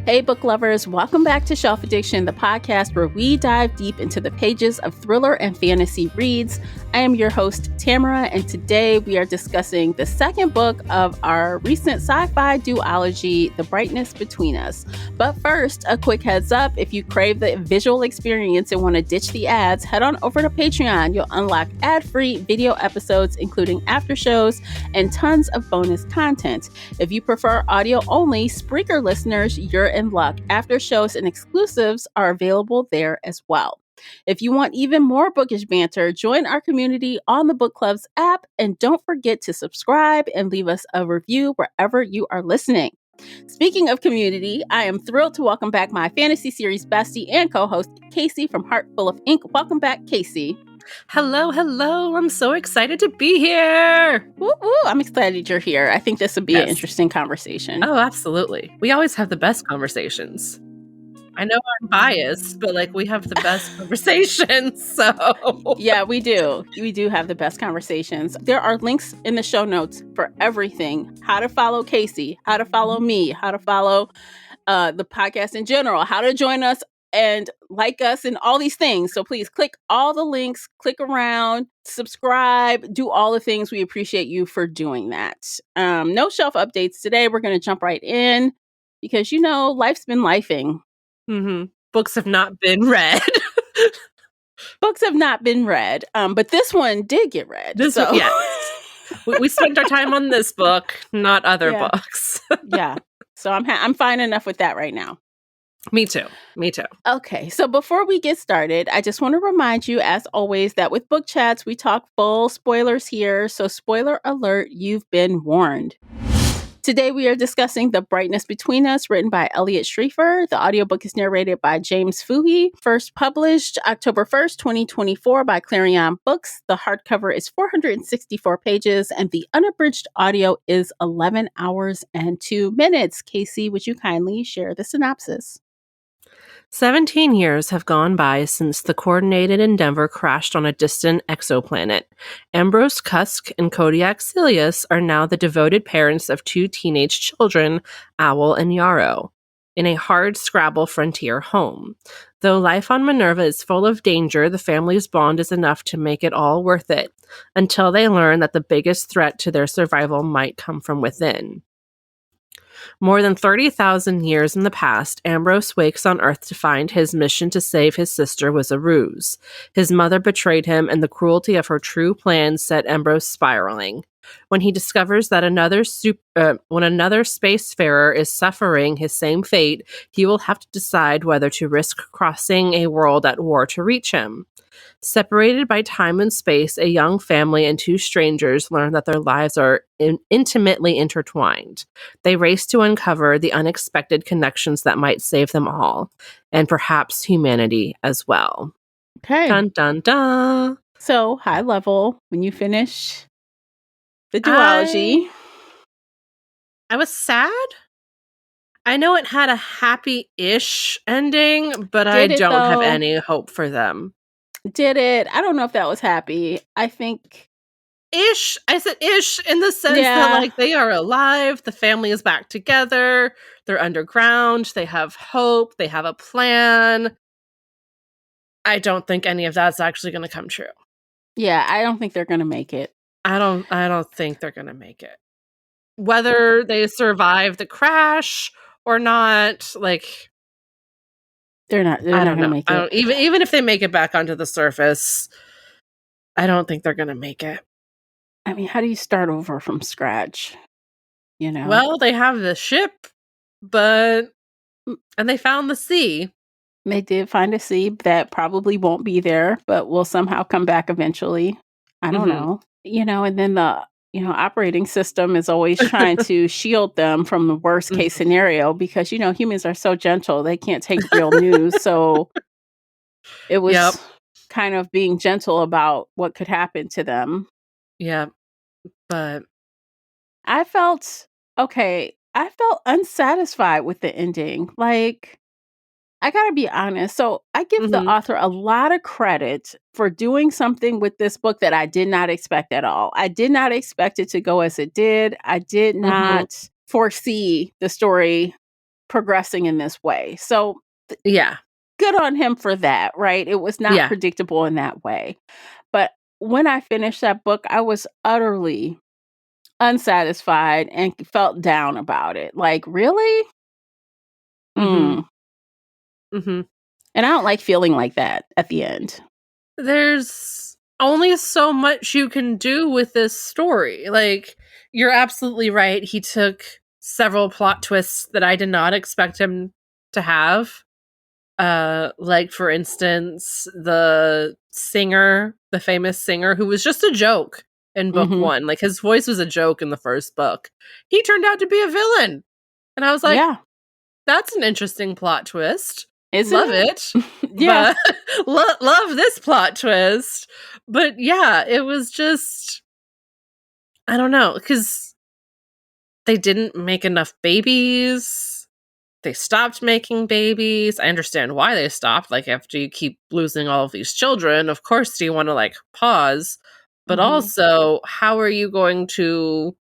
Hey, book lovers, welcome back to Shelf Addiction, the podcast where we dive deep into the pages of thriller and fantasy reads. I am your host, Tamara, and today we are discussing the second book of our recent sci-fi duology, The Brightness Between Us. But first, a quick heads up, if you crave the visual experience and want to ditch the ads, head on over to Patreon. You'll unlock ad-free video episodes, including after shows and tons of bonus content. If you prefer audio only, Spreaker listeners, you're in luck. After shows and exclusives are available there as well. If you want even more bookish banter, join our community on the Book Club's app, and don't forget to subscribe and leave us a review wherever you are listening. Speaking of community, I am thrilled to welcome back my fantasy series bestie and co-host, Casey from Heart Full of Ink. Welcome back, Casey. Hello. I'm so excited to be here. Woo woo! I'm excited you're here. I think this would be an interesting conversation. Oh, absolutely. We always have the best conversations. I know I'm biased, but we have the best conversations. So yeah, we do. We do have the best conversations. There are links in the show notes for everything. How to follow Casey, how to follow me, how to follow the podcast in general, how to join us and like us and all these things. So please click all the links, click around, subscribe, do all the things. We appreciate you for doing that. No shelf updates today. We're going to jump right in because, life's been lifing. Mm-hmm. Books have not been read. Books have not been read. But this one did get read. We spent our time on this book, not other books. Yeah. So I'm fine enough with that right now. Me too. Okay, so before we get started, I just want to remind you, as always, that with book chats, we talk full spoilers here. So spoiler alert, you've been warned. Today, we are discussing The Brightness Between Us, written by Elliot Schreifer. The audiobook is narrated by James Foohey. First published October 1st, 2024 by Clarion Books. The hardcover is 464 pages, and the unabridged audio is 11 hours and 2 minutes. Casey, would you kindly share the synopsis? 17 years have gone by since the coordinated endeavor crashed on a distant exoplanet. Ambrose Cusk and Kodiak Silius are now the devoted parents of two teenage children, Owl and Yarrow, in a hard-scrabble frontier home. Though life on Minerva is full of danger, the family's bond is enough to make it all worth it, until they learn that the biggest threat to their survival might come from within. More than 30,000 years in the past, Ambrose wakes on Earth to find his mission to save his sister was a ruse. His mother betrayed him, and the cruelty of her true plan set Ambrose spiraling. When he discovers that another spacefarer is suffering his same fate, he will have to decide whether to risk crossing a world at war to reach him. Separated by time and space, a young family and two strangers learn that their lives are intimately intertwined. They race to uncover the unexpected connections that might save them all, and perhaps humanity as well. Okay. Dun, dun, dun. So, high level, when you finish the duology, I was sad. I know it had a happy-ish ending, but I don't have any hope for them. Did it? I don't know if that was happy. I think ish. I said ish in the sense that they are alive. The family is back together. They're underground. They have hope. They have a plan. I don't think any of that's actually going to come true. Yeah, I don't think they're going to make it. I don't think they're going to make it. Whether they survive the crash or not, they're not going to make it. Even if they make it back onto the surface, I don't think they're going to make it. I mean, how do you start over from scratch? Well, they have the ship, and they found the sea. They did find a sea that probably won't be there, but will somehow come back eventually. I don't know. And then the operating system is always trying to shield them from the worst case scenario because, humans are so gentle. They can't take real news. So it was kind of being gentle about what could happen to them. Yeah. But I felt unsatisfied with the ending. I gotta be honest. So I give the author a lot of credit for doing something with this book that I did not expect at all. I did not expect it to go as it did. I did not foresee the story progressing in this way. So Yeah. good on him for that, right? It was not Yeah. predictable in that way. But when I finished that book, I was utterly unsatisfied and felt down about it. Like, really? Mhm. Mm. Mhm. And I don't like feeling like that at the end. There's only so much you can do with this story. Like, you're absolutely right. He took several plot twists that I did not expect him to have. Like for instance, the singer, the famous singer who was just a joke in book Mhm. 1. Like his voice was a joke in the first book. He turned out to be a villain. And I was like, Yeah. that's an interesting plot twist. Isn't Love it? it. Yeah. But love this plot twist. But yeah, it was just I don't know, cuz they didn't make enough babies. They stopped making babies. I understand why they stopped. Like after you keep losing all of these children, of course you want to like pause. But Mhm. also, how are you going to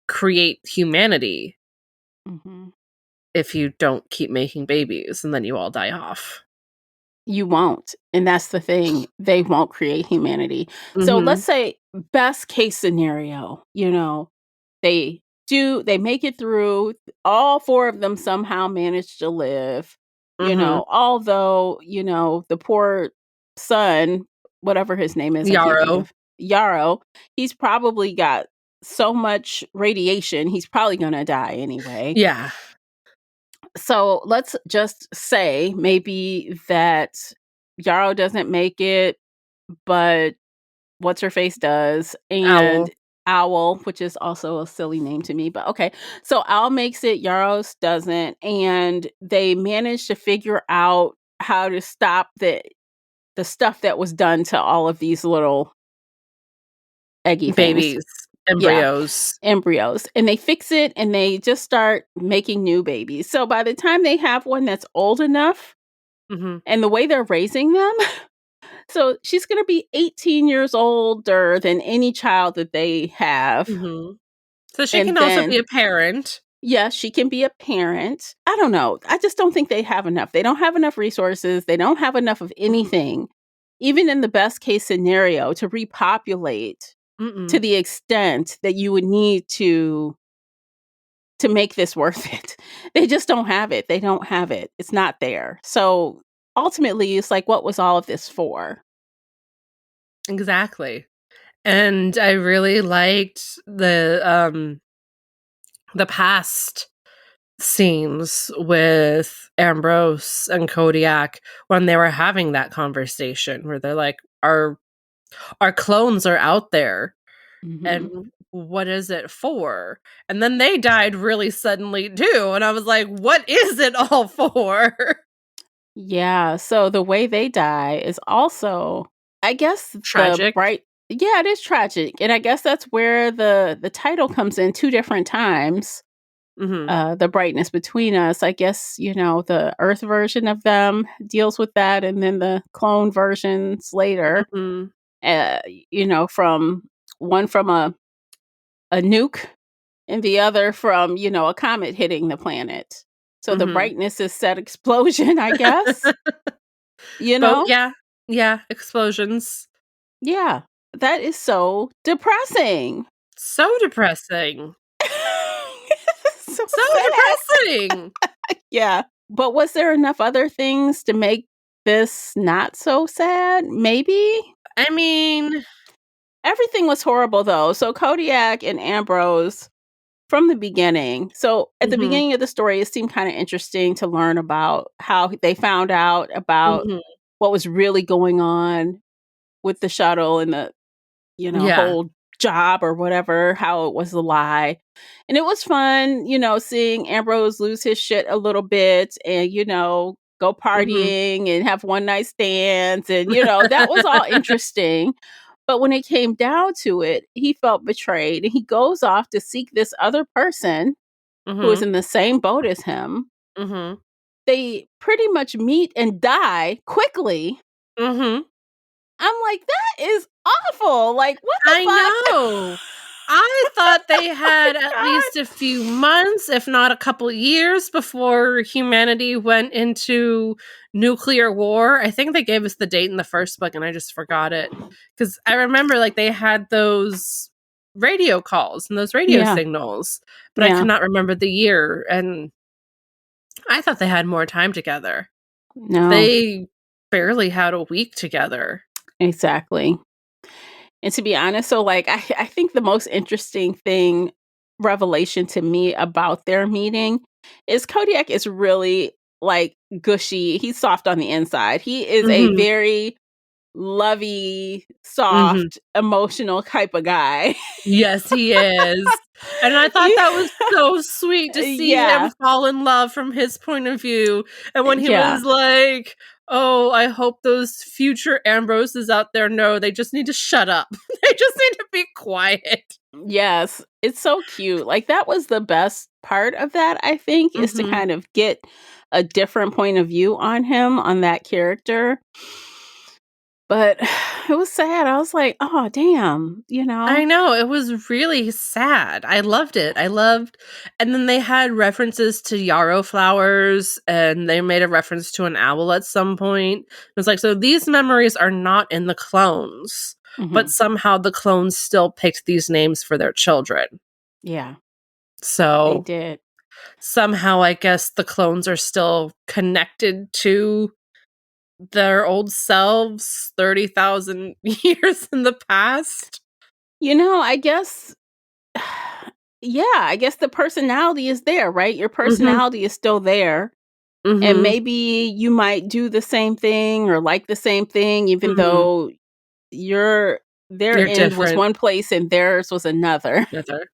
create humanity Mhm. if you don't keep making babies and then you all die off? You won't, and that's the thing. They won't create humanity. So let's Mhm. say best case scenario, they make it through, all 4 of them somehow manage to live, Mhm. although, the poor son, whatever his name is, I can't think Yarrow. of, Yarrow, he's probably got so much radiation, he's probably gonna die anyway. Yeah. So let's just say maybe that Yarrow doesn't make it, but what's her face does, and Owl. Owl, which is also a silly name to me, but okay. So Owl makes it, Yarrow's doesn't, and they manage to figure out how to stop the stuff that was done to all of these little eggy things. Babies. Yeah, Embryos. embryos. And they fix it and they just start making new babies. So by the time they have one that's old enough, Mhm. and the way they're raising them, so she's gonna be 18 years older than any child that they have. Mhm. So she And can also be then, a parent. yes, she can be a parent. I don't know. I just don't think they have enough. They don't have enough resources. They don't have enough of Mhm. anything, even in the best case scenario, to repopulate to Mm-mm. the extent that you would need to make this worth it. They just don't have it. They don't have it. It's not there. So ultimately, it's like, what was all of this for? Exactly. And I really liked the past scenes with Ambrose and Kodiak when they were having that conversation where they're like, our clones are out there and Mhm. what is it for? And then they died really suddenly too. And I was like, what is it all for? Yeah, so the way they die is also, I guess, the Tragic. bright. Yeah, it is tragic, and I guess that's where the title comes in 2 different times, Hmm. The Brightness Between Us. I guess, the Earth version of them deals with that, and then the clone versions later, Hmm. from one from a nuke and the other from, a comet hitting the planet. So the Hmm. brightness is said explosion, I guess, you Boat, know? yeah. Yeah. Explosions. Yeah, that is so depressing. So depressing. So So sad. depressing. Yeah, but was there enough other things to make this not so sad? Maybe? I mean, Everything was horrible, though. So Kodiak and Ambrose from the beginning. So at the mhm, beginning of the story, it seemed kind of interesting to learn about how they found out about mhm, what was really going on with the shuttle and the yeah, whole job or whatever, how it was a lie. And it was fun, seeing Ambrose lose his shit a little bit and, go mhm. partying and have one night stands. And, that was all interesting. But when it came down to it, he felt betrayed and he goes off to seek this other person who is Mhm, in the same boat as him. mhm, They pretty much meet and die quickly. mhm. I'm like, that is awful. Like, what the I fuck? know. I thought they had at God. least a few months, if not a couple years, before humanity went into nuclear war. I think they gave us the date in the first book, and I just forgot it. Because I remember, like, they had those radio calls and those radio Yeah. signals, but I Yeah. could not remember the year, and I thought they had more time together. No, They barely had a week together. exactly. And to be honest, so like I think the most interesting thing revelation to me about their meeting is Kodiak is really like gushy. He's soft on the inside. He is a Mhm, very lovey, mhm. soft, emotional type of guy. Yes, he is, and I thought that was so sweet to see him Yeah. fall in love from his point of view, and when he Yeah. was like, "Oh, I hope those future Ambroses out there know they just need to shut up. They just need to be quiet." Yes. It's so cute. Like that was the best part of that, I think, is to Mhm. kind of get a different point of view on him, on that character. But it was sad. I was like, "Oh, damn," you I know? know, it was really sad. I loved it. I loved and then they had references to yarrow flowers, and they made a reference to an owl at some point. It was like, so these memories are not in the clones, but Mhm. somehow the clones still picked these names for their children. Yeah, they So, did. somehow I guess the clones are still connected to their old selves 30,000 years in the past. I guess yeah, I guess the personality is there, right? Your Mhm, personality is still there, and mhm. maybe you might do the same thing or like the same thing even Mhm. though your their You're end was different. one place and theirs was another. Another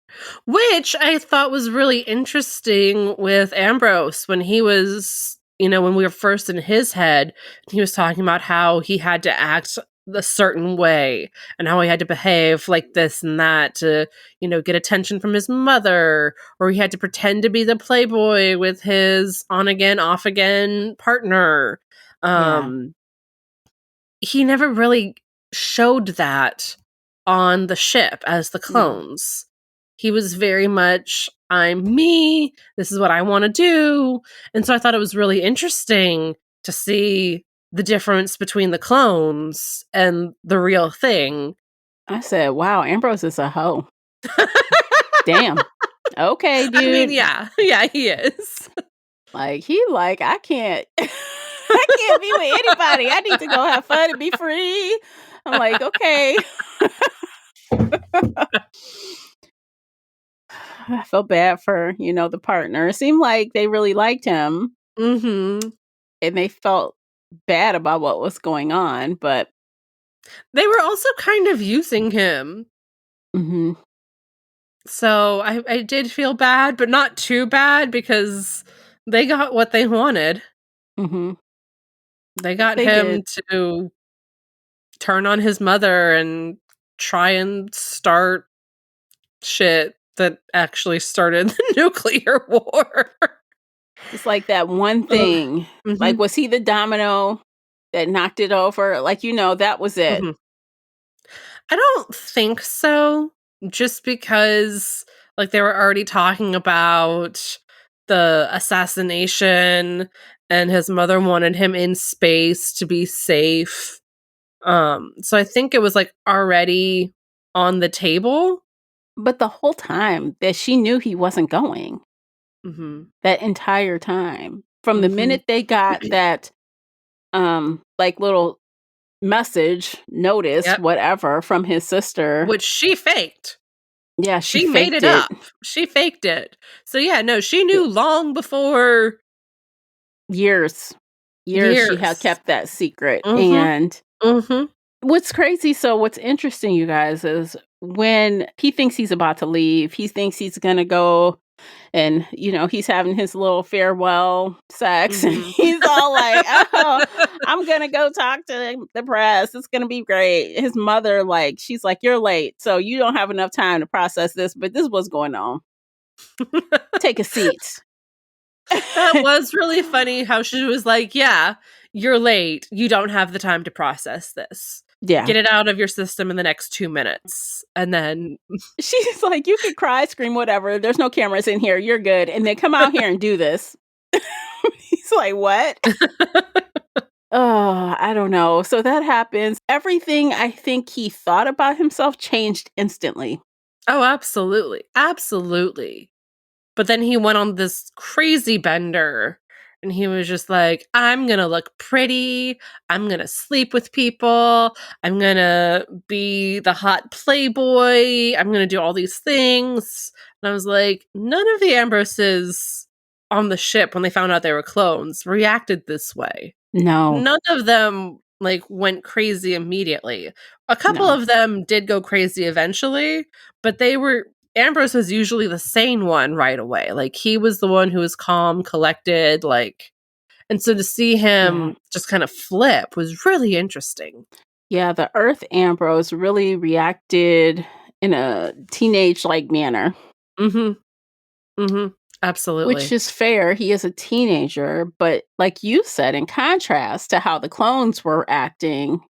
which I thought was really interesting with Ambrose when he was when we were first in his head, he was talking about how he had to act a certain way and how he had to behave like this and that to, get attention from his mother, or he had to pretend to be the playboy with his on again, off again partner. Yeah. Um he never really showed that on the ship as the No. clones. He was very much, I'm me, this is what I want to do. And so I thought it was really interesting to see the difference between the clones and the real thing. I said, "Wow, Ambrose is a hoe." Damn. Okay, I mean, dude. yeah, yeah, he is. Like, he like, "I can't I can't be with anybody. I need to go have fun and be free." I'm like, "Okay." I felt bad for, the partner. It seemed like they really liked him Mhm. and they felt bad about what was going on, but They were also kind of using him. mhm, So I did feel bad, but not too bad because they got what they wanted. mhm. They got They him did. to turn on his mother and try and start shit that actually started the nuclear war. Just like that one Ugh. thing. Like, Mhm, was he the domino that knocked it over? Like, that was it. mhm. I don't think so, just because, like, they were already talking about the assassination, and his mother wanted him in space to be safe. So I think it was, like, already on the table. But the whole time that she knew he wasn't going, Mhm, that entire time. From the mhm. minute they got that, like, little message, notice, Yep, whatever, from his sister. which she faked. Yeah, she She made faked it it up. She faked it. So, yeah, no, she knew long before years. Years she had years. kept that secret, Mhm, and mhm, what's interesting, you guys, is when he thinks he's about to leave, he thinks he's gonna go and, he's having his little farewell sex, and mhm. he's all like, "Oh, I'm gonna go talk to the press. It's gonna be great." His mother, like, she's like, "You're late, so you don't have enough time to process this, but this is what's going on. Take a seat." That was really funny how she was like, "Yeah, you're late. You don't have the time to process this." Yeah. Get it out of your system in the next 2 minutes. And then She's like, you could cry, scream, whatever. There's no cameras in here. You're good. And then come out here and do this. He's like, what? Oh, I don't know. So that happens. Everything I think he thought about himself changed instantly. Oh, absolutely. Absolutely. But then he went on this crazy bender and he was just like, I'm going to look pretty. I'm going to sleep with people. I'm going to be the hot playboy. I'm going to do all these things. And I was like, none of the Ambroses on the ship, when they found out they were clones, reacted this way. No. None of them like went crazy immediately. A couple No. of them did go crazy eventually, but Ambrose was usually the sane one right away. Like he was the one who was calm, collected, and so to see him just kind of flip was really interesting. Yeah, the Earth Ambrose really reacted in a teenage-like manner. Mm-hmm. Mm-hmm. Absolutely. Which is fair. He is a teenager, but like you said, in contrast to how the clones were acting,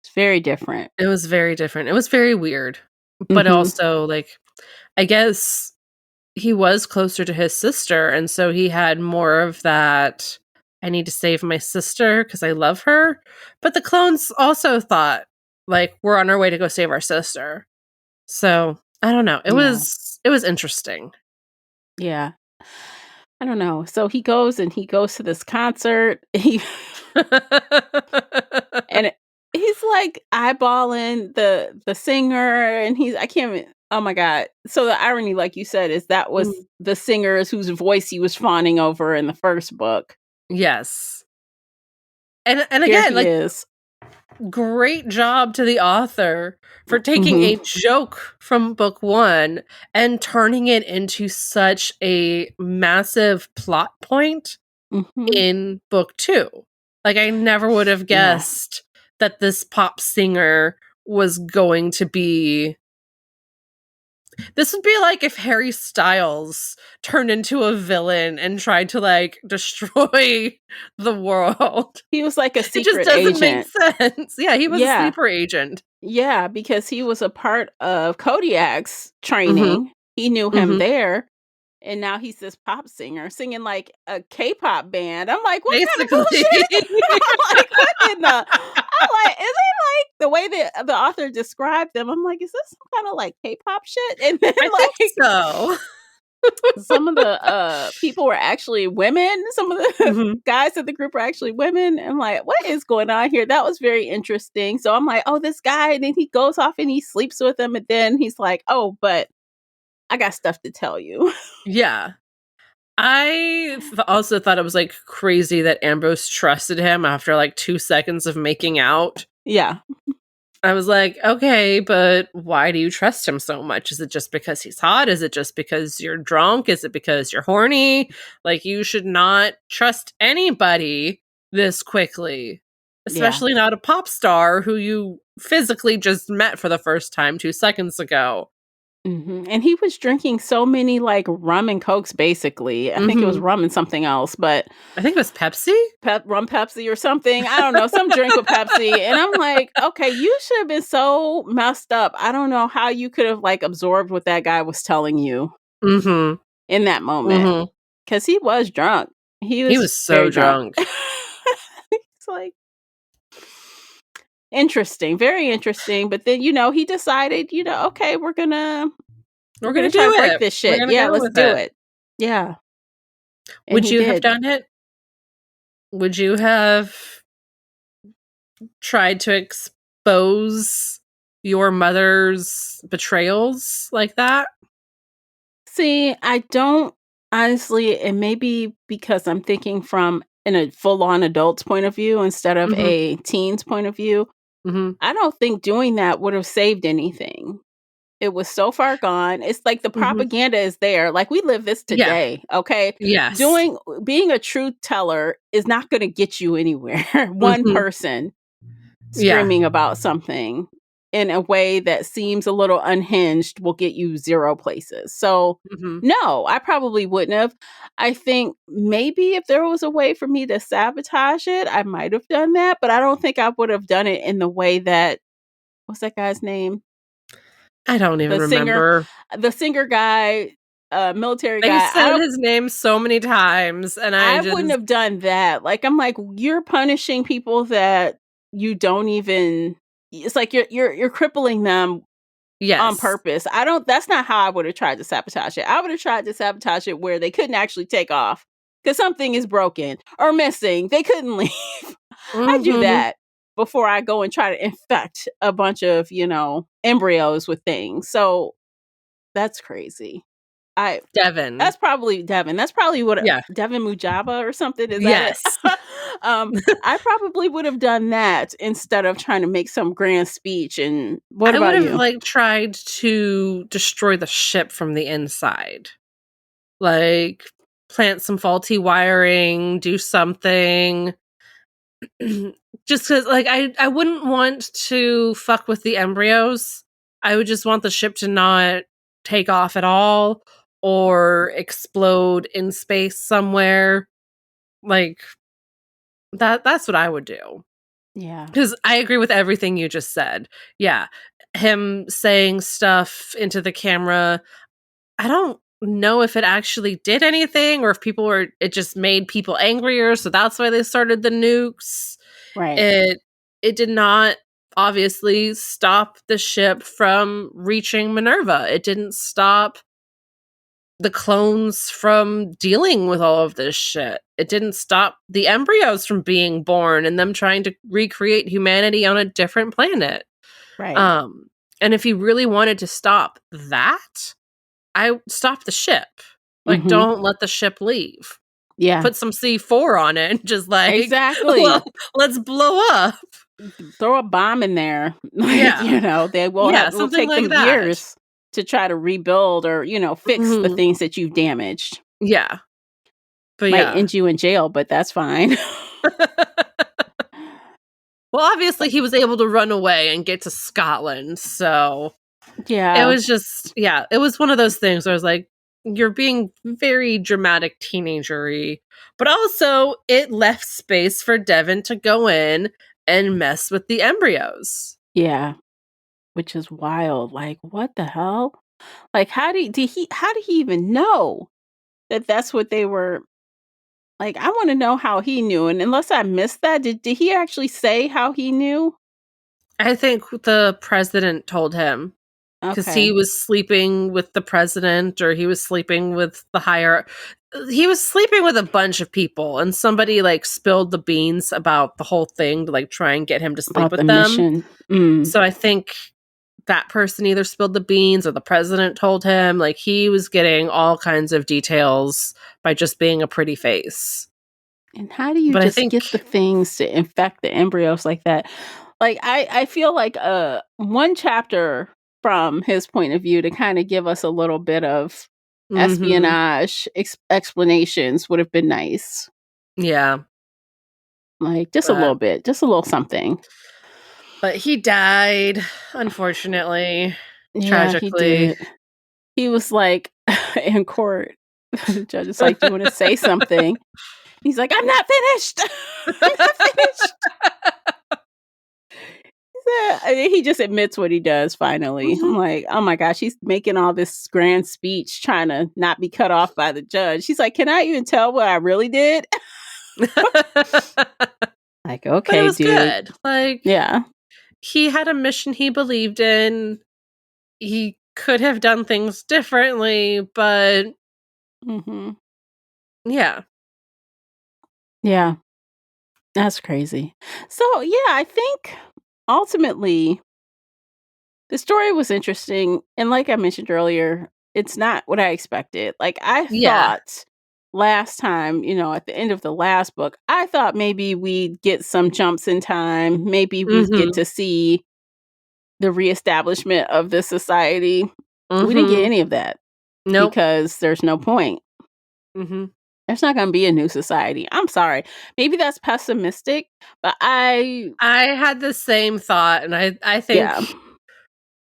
it's very different. It was very different. It was very weird. But also, I guess he was closer to his sister, and so he had more of that, I need to save my sister because I love her. But the clones also thought, we're on our way to go save our sister. So, I don't know. It was interesting. Yeah. I don't know. So he goes to this concert. And he's like eyeballing the singer, and I can't even, oh my God. So the irony, like you said, is that was the singers whose voice he was fawning over in the first book. Yes. And Here again, he is. Great job to the author for taking a joke from book 1 and turning it into such a massive plot point in book 2. I never would have guessed that this pop singer was going to be... This would be like if Harry Styles turned into a villain and tried to destroy the world. He was like a secret agent. It just doesn't make sense. Yeah, he was a sleeper agent. Yeah, because he was a part of Kodiak's training. He knew him there. And now he's this pop singer singing like a K-pop band. I'm like, what kind of bullshit? I'm like, what in the... I'm like, is it like the way that the author described them? I'm like, is this some kind of like K-pop shit? And then I think so. Some of the people were actually women. Some of the guys in the group were actually women. I'm like, what is going on here? That was very interesting. So I'm like, oh, this guy. And then he goes off and he sleeps with him. And then he's like, oh, but I got stuff to tell you. Yeah. I also thought it was crazy that Ambrose trusted him after 2 seconds of making out. Yeah. I was like, okay, but why do you trust him so much? Is it just because he's hot? Is it just because you're drunk? Is it because you're horny? You should not trust anybody this quickly, especially not a pop star who you physically just met for the first time 2 seconds ago. And he was drinking so many rum and cokes, basically. I think it was rum and something else, but I think it was Pepsi, rum Pepsi or something. I don't know, some drink with Pepsi. And I'm like, okay, you should have been so messed up. I don't know how you could have absorbed what that guy was telling you in that moment, because he was drunk. He was so drunk. It's like interesting, very interesting. But then he decided, okay, we're gonna try to break this shit. Yeah, let's do it. Yeah. Would you have done it? Would you have tried to expose your mother's betrayals like that? See, I don't, honestly, and maybe because I'm thinking from in a full-on adult's point of view instead of a teen's point of view. I don't think doing that would have saved anything. It was so far gone. It's like the propaganda is there. We live this today, okay? Yes. Being a truth teller is not going to get you anywhere. One person screaming about something. in a way that seems a little unhinged will get you 0 places. So, no, I probably wouldn't have. I think maybe if there was a way for me to sabotage it, I might have done that, but I don't think I would have done it in the way that what's that guy's name? I don't even The singer, remember. the singer guy, military They guy. said his name so many times, and I wouldn't have done that. Like, I'm like, you're punishing people that you don't even. It's like you're crippling them on yes. purpose. That's not how I would have tried to sabotage it. I would have tried to sabotage it where they couldn't actually take off because something is broken or missing. They couldn't leave. I do that before I go and try to infect a bunch of, embryos with things. So that's crazy. Devin. That's probably Devin. That's probably what Yeah. Devin Mujaba or something. Is that Yes. it? I probably would have done that instead of trying to make some grand speech. And what I would about have you? tried to destroy the ship from the inside. Like plant some faulty wiring, do something. Just because I wouldn't want to fuck with the embryos. I would just want the ship to not take off at all or explode in space somewhere. Like that's what I would do. Yeah. Because I agree with everything you just said. Yeah. Him saying stuff into the camera, I don't know if it actually did anything or if it just made people angrier, so that's why they started the nukes. Right. It did not obviously stop the ship from reaching Minerva. It didn't stop the clones from dealing with all of this shit. It didn't stop the embryos from being born and them trying to recreate humanity on a different planet. Right. And if he really wanted to stop that, I stop the ship. Like, Mm-hmm. don't let the ship leave. Yeah. Put some C4 on it and just Exactly. let's blow up. Throw a bomb in there. Like, Yeah. they will Yeah, it will something take like them that. years to try to rebuild or, fix the Mhm. things that you've damaged. Yeah. But Might yeah. end you in jail, but that's fine. Well, obviously he was able to run away and get to Scotland, so it Yeah. was just it was one of those things where I was like, you're being very dramatic teenagery, but also it left space for Devin to go in and mess with the embryos. Yeah. Which is wild. Like, what the hell? Like, how did he even know that that's what they were like? I want to know how he knew. And unless I missed that, did he actually say how he knew? I think the president told him because he Okay. was sleeping with the president or he was sleeping with he was sleeping with a bunch of people and somebody spilled the beans about the whole thing to try and get him to sleep About the with them. mission. So I think that person either spilled the beans or the president told him. He was getting all kinds of details by just being a pretty face. And how do you But I just get the think things to infect the embryos like that? Like, I feel like one chapter from his point of view to kind of give us a little bit of mhm, espionage explanations would have been nice. yeah, Like, just a little but bit, just a little something. he died, unfortunately, Yeah, he tragically. did. He was like in court. The judge is like, "Do you want to say something?" He's like, "I'm not finished. I'm not finished." And then he just admits what he does finally. I'm Mhm. like, oh my gosh, he's making all this grand speech trying to not be cut off by the judge. She's like, can I even tell what I really did? Like, But it okay, was dude. good. Yeah. He had a mission he believed in. He could have done things differently, but Hmm. yeah. Yeah. That's crazy. So, yeah, I think ultimately the story was interesting. And like I mentioned earlier, it's not what I expected. Like, I Yeah. thought last time, at the end of the last book, I thought maybe we'd get some jumps in time. Maybe we'd get Mhm. to see the reestablishment of the society. We didn't get Mhm. any of that Nope. because there's no point. Mhm. There's not going to be a new society. I'm sorry. Maybe that's pessimistic, but I had the same thought, and I think yeah.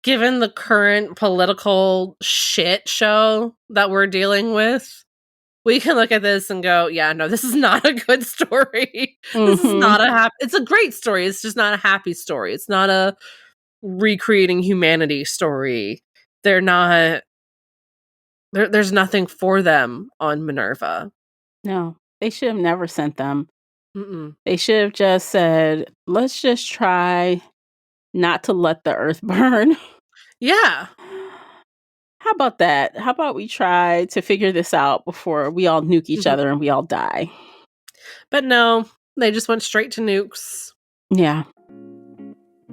given the current political shit show that we're dealing with, we can look at this and go, yeah, no, this is not a good story. This is not a happy, it's a great story. It's just not a happy story. It's not a recreating humanity story. They're not, there's nothing for them on Minerva. No, they should have never sent them. Mm-mm. They should have just said, let's just try not to let the earth burn. Yeah. How about that? How about we try to figure this out before we all nuke each other and we all die? But no, they just went straight to nukes. Yeah.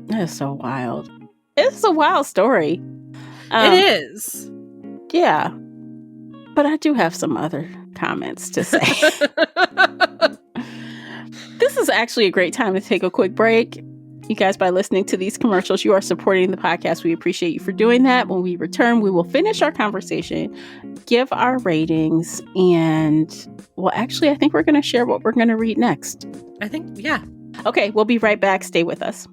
That is so wild. It's a wild story. It is. Yeah. But I do have some other comments to say. This is actually a great time to take a quick break. You guys, by listening to these commercials, you are supporting the podcast. We appreciate you for doing that. When we return, we will finish our conversation, give our ratings, and, well, actually, I think we're going to share what we're going to read next. I think, yeah. Okay, we'll be right back. Stay with us.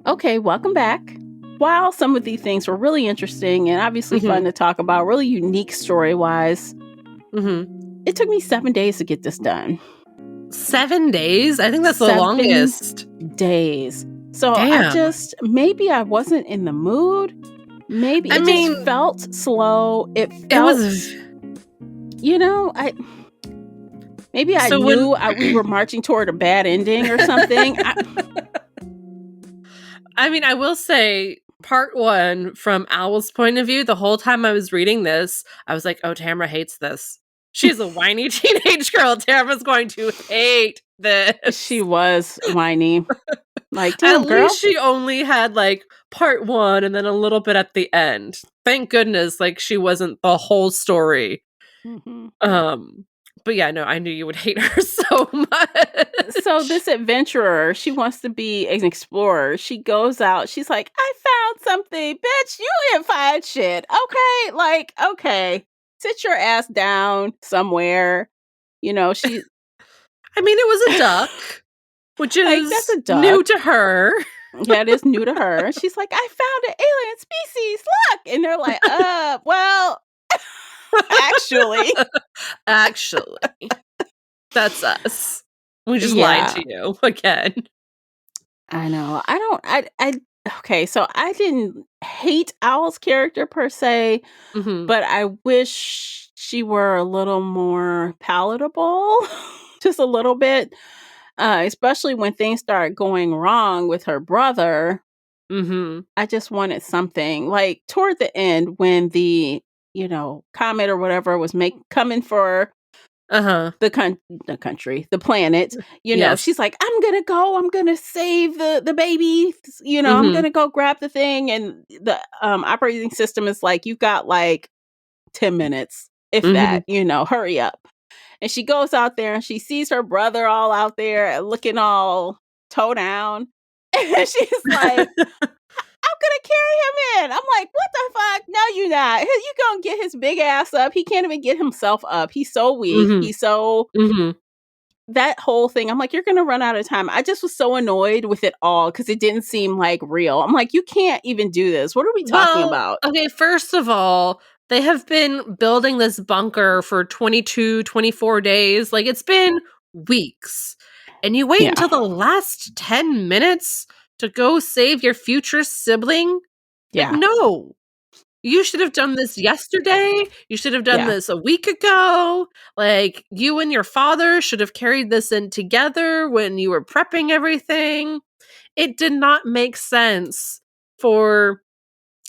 Okay, welcome back. While some of these things were really interesting and obviously fun to talk about, really unique story-wise, it took me 7 days to get this done. 7 days? I think that's the longest. 7 days. So Damn. Maybe I wasn't in the mood. Maybe it just felt slow. It felt, maybe I knew we were marching toward a bad ending or something. I will say, part one, from Owl's point of view, the whole time I was reading this, I was like, oh, Tamara hates this. She's a whiny teenage girl. Tamara's going to hate this. She was whiny. Like, damn, girl. At least she only had, like, part one and then a little bit at the end. Thank goodness, like, she wasn't the whole story. But yeah, no, I knew you would hate her so much. So this adventurer, she wants to be an explorer. She goes out. She's like, I found something. Bitch, you didn't find shit. Okay, like, okay. Sit your ass down somewhere. She... it was a duck, which is like, that's a duck. New to her. Yeah, it is new to her. She's like, I found an alien species. Look. And they're like, well... Actually, that's us. We just lied to you again. I know. Okay, so I didn't hate Owl's character per se, but I wish she were a little more palatable, just a little bit, especially when things start going wrong with her brother. I just wanted something like toward the end when the comet or whatever was coming for the country, the planet. She's like, I'm gonna save the baby. I'm gonna go grab the thing, and the operating system is like, you've got like 10 minutes, if that. Hurry up. And she goes out there and she sees her brother all out there looking all toe down, and she's like, I'm gonna carry him in. I'm like, what the fuck? No, you're not. You gonna get his big ass up. He can't even get himself up. He's so weak. He's so... That whole thing, I'm like, you're gonna run out of time. I just was so annoyed with it all because it didn't seem like real. I'm like, you can't even do this. What are we talking about? Okay, first of all, they have been building this bunker for 22, 24 days. Like, it's been weeks. And you wait until the last 10 minutes to go save your future sibling? Yeah. Like, no. You should have done this yesterday. You should have done this a week ago. Like, you and your father should have carried this in together when you were prepping everything. It did not make sense for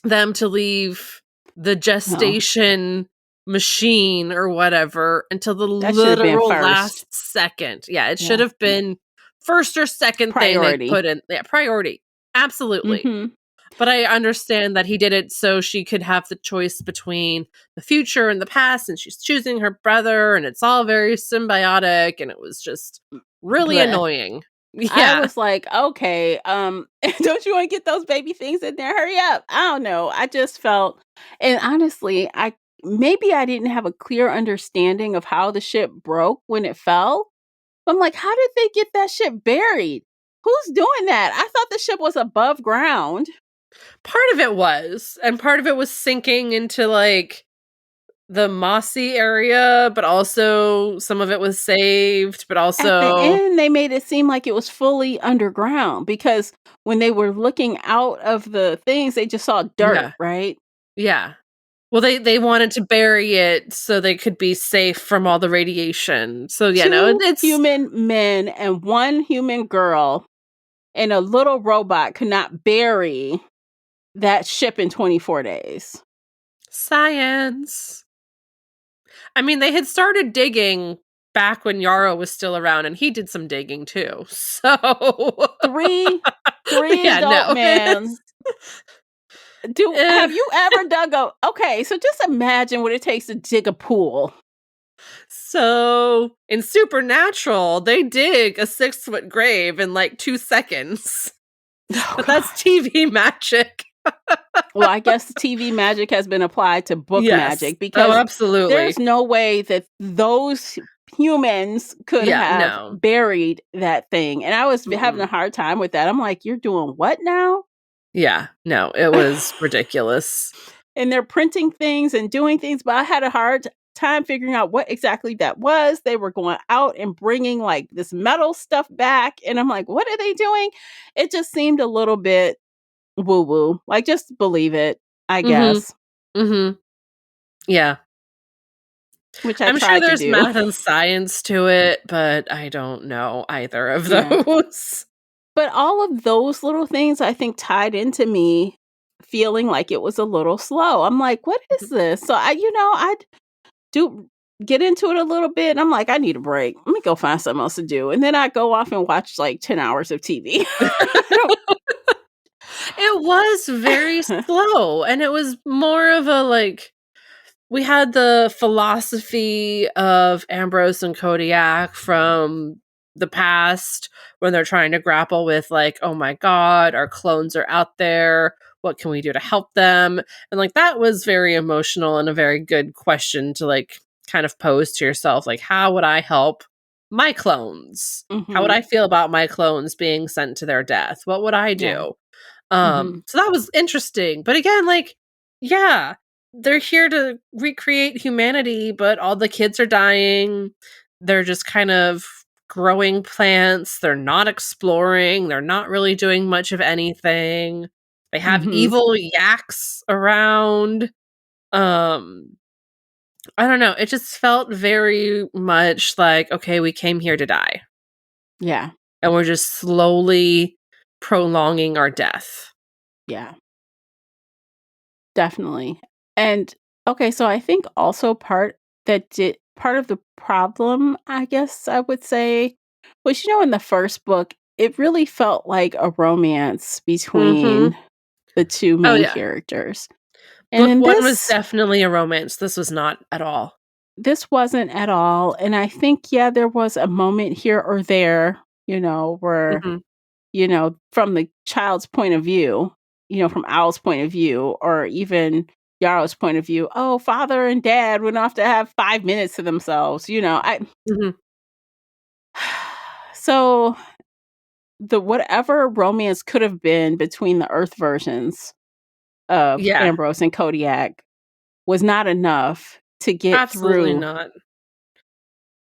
them to leave the gestation machine or whatever until the literal last second. Yeah, it should have been first or second priority. Thing they put in. Yeah, priority. Absolutely. But I understand that he did it so she could have the choice between the future and the past, and she's choosing her brother, and it's all very symbiotic, and it was just really annoying. Yeah. I was like, okay, don't you want to get those baby things in there? Hurry up. I don't know. I just felt, and honestly, maybe I didn't have a clear understanding of how the ship broke when it fell. I'm like, how did they get that ship buried? Who's doing that? I thought the ship was above ground. Part of it was, and part of it was sinking into like the mossy area, but also some of it was saved, but At the also end, they made it seem like it was fully underground because when they were looking out of the things, they just saw dirt, yeah. right? Yeah. Well, they wanted to bury it so they could be safe from all the radiation. So yeah, no, Two it's human men and one human girl and a little robot could not bury that ship in 24 days. science. I mean, they had started digging back when Yarrow was still around, and he did some digging too. So Three yeah, adult no. men. Eh, Have you ever dug a okay, so just imagine what it takes to dig a pool. so in Supernatural, they dig a 6-foot grave in like 2 seconds. Oh But that's god. TV magic. Well, I guess the TV magic has been applied to book Yes. magic Oh, because there's absolutely. no way that those humans could Yeah, have no. buried that thing. And I was having a Mm-mm. hard time with that. I'm like, you're doing what now? Yeah, no, it was ridiculous. And they're printing things and doing things, but I had a hard time figuring out what exactly that was. They were going out and bringing like this metal stuff back. And I'm like, what are they doing? It just seemed a little bit woo woo. Like, just believe it, I Mhm, guess, mhm. Yeah. which I I'm sure tried to there's do. math and science to it, but I don't know either of Yeah. those. But all of those little things I think tied into me feeling like it was a little slow. I'm like, what is this? So I do get into it a little bit and I'm like, I need a break. Let me go find something else to do. And then I go off and watch like 10 hours of TV. I don't It was very slow, and it was more of a, like we had the philosophy of Ambrose and Kodiak from the past when they're trying to grapple with like, oh my god, our clones are out there. What can we do to help them? And like that was very emotional and a very good question to like kind of pose to yourself. Like, how would I help my clones? How would Mhm. I feel about my clones being sent to their death? What would I Yeah. do? Mhm. So that was interesting. But again, like, yeah, they're here to recreate humanity, but all the kids are dying. They're just kind of growing plants. They're not exploring. They're not really doing much of anything. They have Mhm. evil yaks around. Um, I don't know. It just felt very much like, okay, we came here to die, Yeah. and we're just slowly prolonging our death. Yeah. Definitely. And okay, so I think also part of the problem, I guess I would say, was in the first book, it really felt like a romance Mhm. between the two Oh, main yeah. characters. And Book in 1 was this definitely a romance, this was not at all. this wasn't at all. And I think, yeah, there was a moment here or there, where Mhm, from the child's point of view, from Owl's point of view, or even Yarrow's point of view, oh, father and dad went off to have 5 minutes to themselves, I mhm. so the whatever romance could have been between the Earth versions of Yeah, Ambrose and Kodiak was not enough to get absolutely through. not.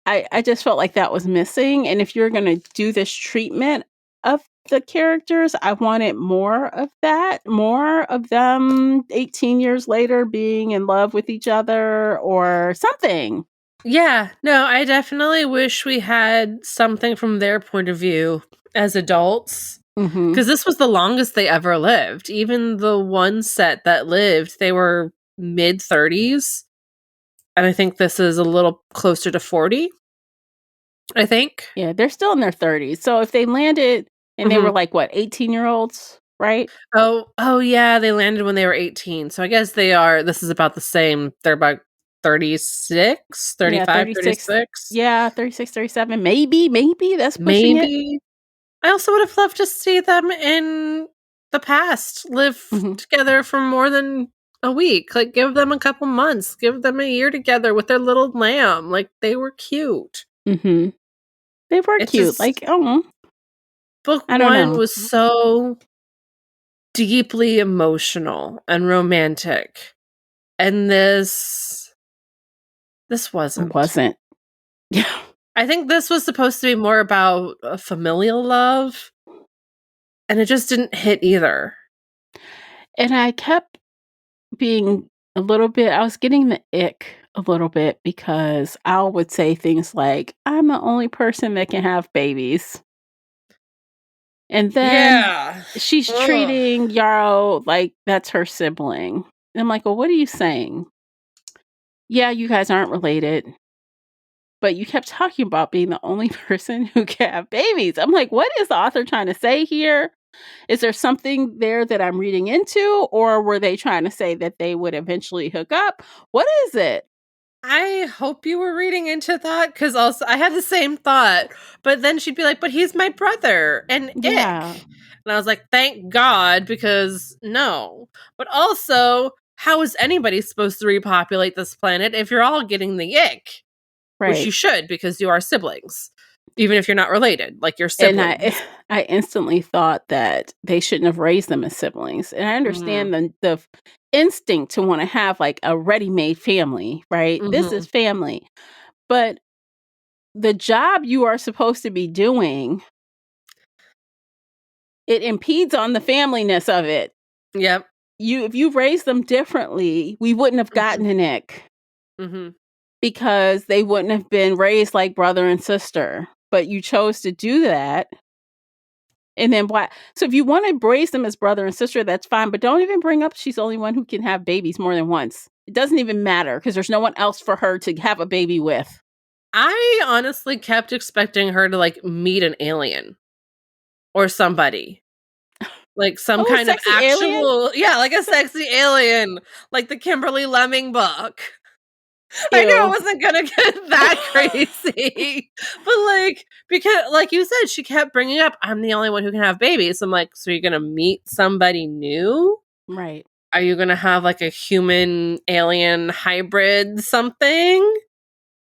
I just felt like that was missing, and if you're gonna do this treatment of the characters, I wanted more of that, more of them 18 years later being in love with each other or something. Yeah, no, I definitely wish we had something from their point of view as adults, Mhm. because this was the longest they ever lived. Even the one set that lived, they were mid-30s, and I think this is a little closer to 40, I think. Yeah, they're still in their 30s, so if they landed and they were, Mhm. like, what, 18-year-olds, right? Oh, yeah, they landed when they were 18, so I guess this is about the same. They're about 36, Yeah, 35, 36. 36. Yeah, 36, 37. Maybe that's pushing it. Maybe. I also would have loved to see them in the past, live Mhm. together for more than a week, like, give them a couple months, give them a year together with their little lamb, like, they were cute. Mhm. They were It cute, just like, oh. book I don't one know. was so deeply emotional and romantic. And this It wasn't. wasn't. Yeah. I think this was supposed to be more about a familial love, and it just didn't hit either. And I kept being I was getting the ick a little bit because Al would say things like, I'm the only person that can have babies. And then Yeah. she's Ugh. treating Yarrow like that's her sibling. And I'm like, well, what are you saying? Yeah, you guys aren't related, but you kept talking about being the only person who can have babies. I'm like, what is the author trying to say here? Is there something there that I'm reading into, or were they trying to say that they would eventually hook up? What is it? I hope you were reading into that, because also I had the same thought. But then she'd be like, but he's my brother, and ick. Yeah, And I was like, thank God, because no. But also, how is anybody supposed to repopulate this planet if you're all getting the ick? Which you right. should, because you are siblings. Even if you're not related, like you're And siblings. I instantly thought that they shouldn't have raised them as siblings. And I Mm-hmm. understand the instinct to want to have like a ready-made family, right? This Mm-hmm. is family. But the job you are supposed to be doing, it impedes on the familyness of it. Yep. If you raised them differently, we wouldn't have Mm-hmm. gotten an ick Mm-hmm. because they wouldn't have been raised like brother and sister. But you chose to do that. And then why? So if you want to raise them as brother and sister, that's fine. But don't even bring up she's the only one who can have babies more than once. It doesn't even matter because there's no one else for her to have a baby with. I honestly kept expecting her to like meet an alien or somebody. Like some Oh, kind of sexy alien? actual, yeah, like a sexy alien, like the Kimberly Lemming book. I knew it Ew. wasn't gonna get that crazy. But like, because like you said, she kept bringing up, I'm the only one who can have babies. I'm like, so you're gonna meet somebody new? Right. Are you gonna have like a human alien hybrid something?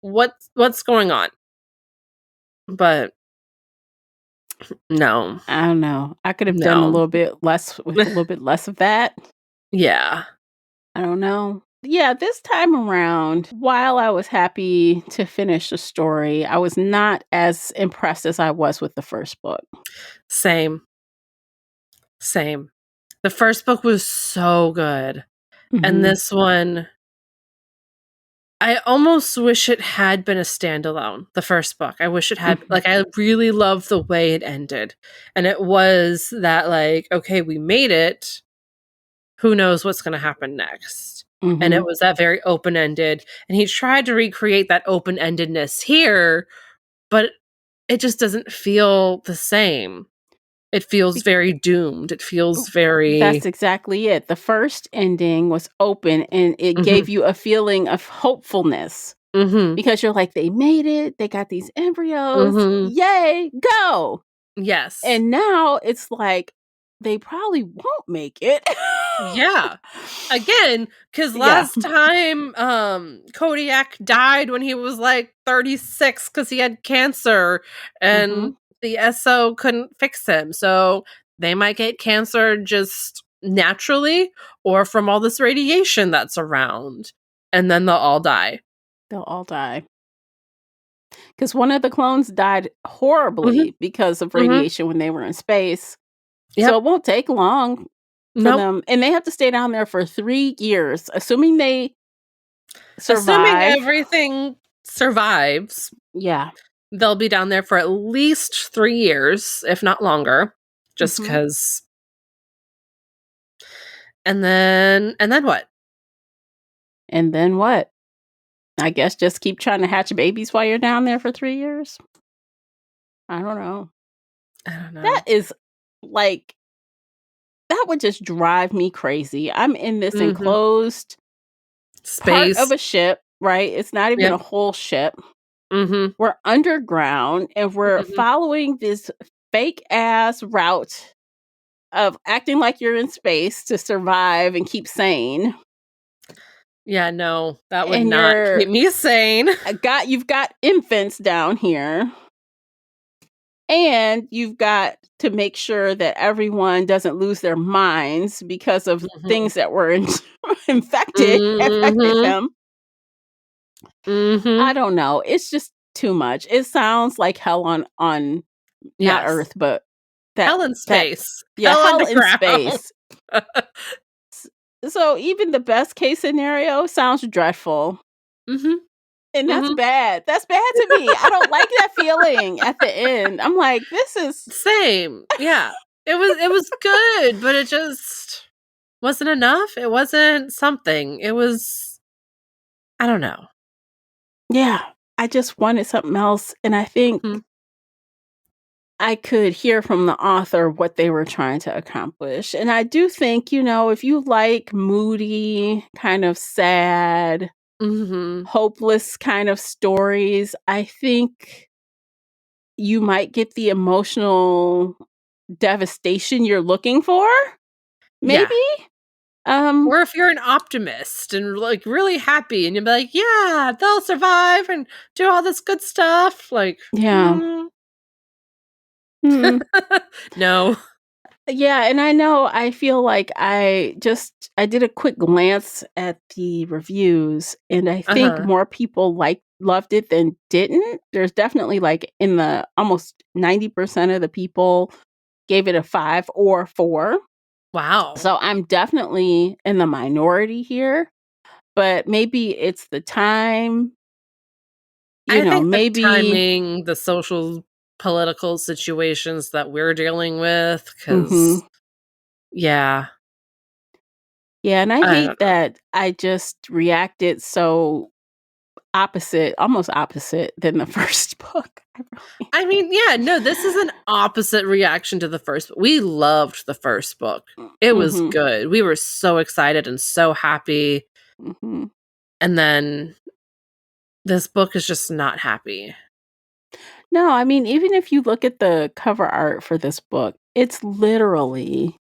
What's going on? But no. I don't know. I could have done a No. little bit less with a little bit less of that. Yeah. I don't know. Yeah, this time around, while I was happy to finish the story, I was not as impressed as I was with the first book. Same. Same. The first book was so good. And Mhm. this one, I almost wish it had been a standalone, the first book. I wish it had, Mhm. like, I really love the way it ended. And it was that, like, okay, we made it. Who knows what's going to happen next? And it Mhm. was that very open ended. And he tried to recreate that open endedness here, but it just doesn't feel the same. It feels Be- very doomed. It feels That's very. exactly it. The first ending was open and it Mhm, gave you a feeling of hopefulness mhm, because you're like, they made it, they got these embryos, mhm. yay, go. Yes. And now it's like, they probably won't make it. Yeah. Again, because Yeah. last time, Kodiak died when he was, like, 36 because he had cancer, Hmm. and the SO couldn't fix him, so they might get cancer just naturally or from all this radiation that's around, and then they'll all die. They'll all die. Because one of the clones died Mhm, horribly because of mhm. radiation when they were in space. So Yep. it won't take long for Nope. them. And they have to stay down there for 3 years, assuming they Assuming survive. everything survives, Yeah. they'll be down there for at least 3 years, if not longer, just Hmm. 'cause. And then what? And then what? I guess just keep trying to hatch babies while you're down there for 3 years. I don't know. I don't That know. is like, that would just drive me crazy. I'm in this Mhm. enclosed part of Space. a ship, right? It's not even a Yep. whole ship. Mhm. We're underground and we're Mhm. following this fake ass route of acting like you're in space to survive and keep sane. Yeah, no, that would And not keep me sane. you've got infants down here And you've got to make sure that everyone doesn't lose their minds because of things that were infected Mhm. him. Mhm. I don't know. It's just too much. It sounds like hell on not Yes. Earth, but Hell in that space. yeah, Hell hell in underground. space. So even the best case scenario sounds dreadful. Mhm. And that's Mhm. bad. That's bad to me. I don't like that feeling at the end. I'm like, this is Same. Yeah. It was good, but it just wasn't enough. It wasn't something. It was I don't know. yeah, I just wanted something else. And I think Mhm. I could hear from the author what they were trying to accomplish. And I do think, if you like moody, kind of sad, Mhm. hopeless kind of stories, I think you might get the emotional devastation you're looking for. Yeah. Maybe. Um, Or if you're an optimist and like really happy and you'll be like, yeah, they'll survive and do all this good stuff. Like, yeah. Hmm. no. Yeah, and I feel like I did a quick glance at the reviews, and I think Uh-huh. more people loved it than didn't. There's definitely like in the almost 90% of the people gave it a 5 or 4. Wow. So I'm definitely in the minority here, but maybe it's the time, I think the maybe timing, the social political situations that we're dealing with, mhm. because yeah, Yeah, and I I hate don't know. that I just reacted so almost opposite than the first book. I really I mean, yeah, no, this is an opposite reaction to the first. We loved the first book. It was Mhm, good. We were so excited and so happy. mhm. And then this book is just not happy. No, I mean, even if you look at the cover art for this book, it's literally